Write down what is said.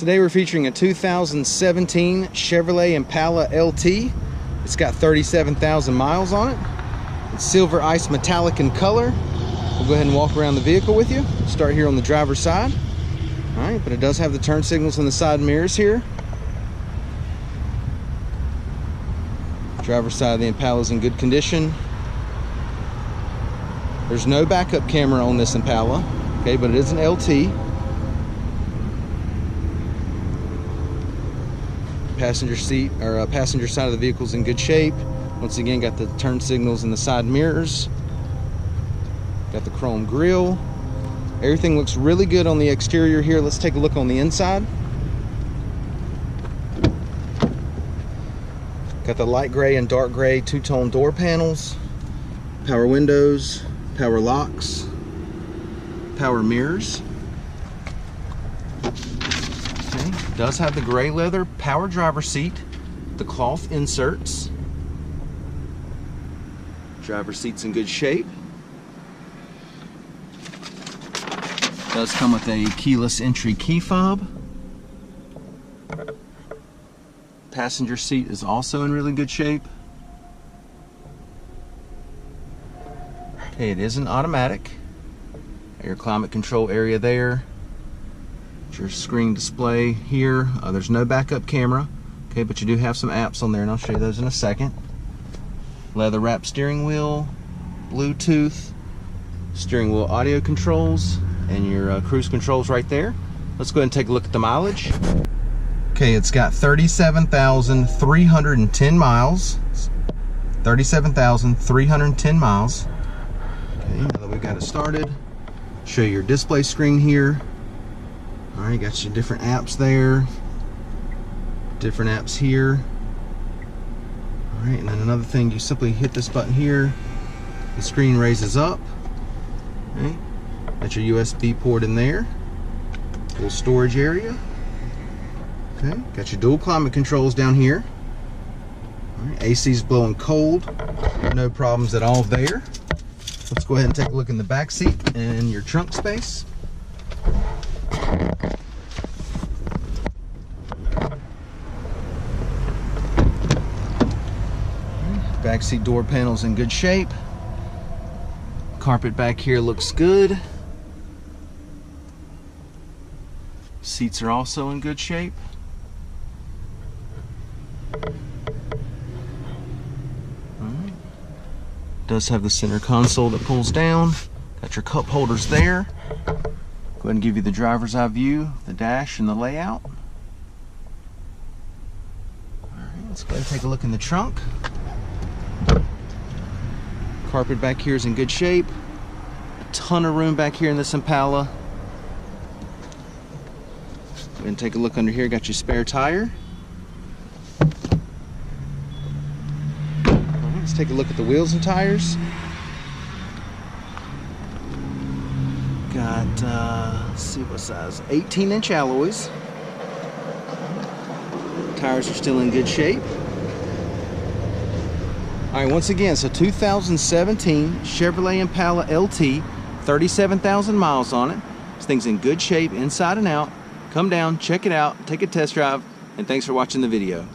Today we're featuring a 2017 Chevrolet Impala LT. It's got 37,000 miles on it. It's silver ice metallic in color. We'll go ahead and walk around the vehicle with you. Start here on the driver's side. All right, but it does have the turn signals in the side mirrors here. Driver's side of the Impala is in good condition. There's no backup camera on this Impala, okay, but it is an LT. Passenger seat or passenger side of the vehicle is in good shape. Once again, got the turn signals in the side mirrors. Got the chrome grille. Everything looks really good on the exterior here. Let's take a look on the inside. Got the light gray and dark gray two-tone door panels, power windows, power locks, power mirrors. Okay, does have the gray leather power driver seat, the cloth inserts. Driver seat's in good shape. Does come with a keyless entry key fob. Passenger seat is also in really good shape. Okay, it is an automatic. Got your climate control area there. Your screen display here. There's no backup camera. Okay, but you do have some apps on there, and I'll show you those in a second. Leather wrapped steering wheel, Bluetooth, steering wheel audio controls, and your cruise controls right there. Let's go ahead and take a look at the mileage. Okay, it's got 37,310 miles. 37,310 miles. Okay, now that we've got it started, show you your display screen here. All right, got your different apps there. Different apps here. All right, and then another thing, you simply hit this button here. The screen raises up. Okay, got your USB port in there. Little storage area. Okay, got your dual climate controls down here. All right, AC's blowing cold. No problems at all there. Let's go ahead and take a look in the back seat and your trunk space. Back seat door panel's in good shape. Carpet back here looks good. Seats are also in good shape. Does have the center console that pulls down. Got your cup holders there. Go ahead and give you the driver's eye view, the dash, and the layout. Alright, let's go ahead and take a look in the trunk. Carpet back here is in good shape. A ton of room back here in this Impala. Go ahead and take a look under here. Got your spare tire. Let's take a look at the wheels and tires. Got, let's see what size, 18-inch alloys. Tires are still in good shape. All right, once again, so 2017 Chevrolet Impala LT, 37,000 miles on it. This thing's in good shape inside and out. Come down, check it out, take a test drive, and thanks for watching the video.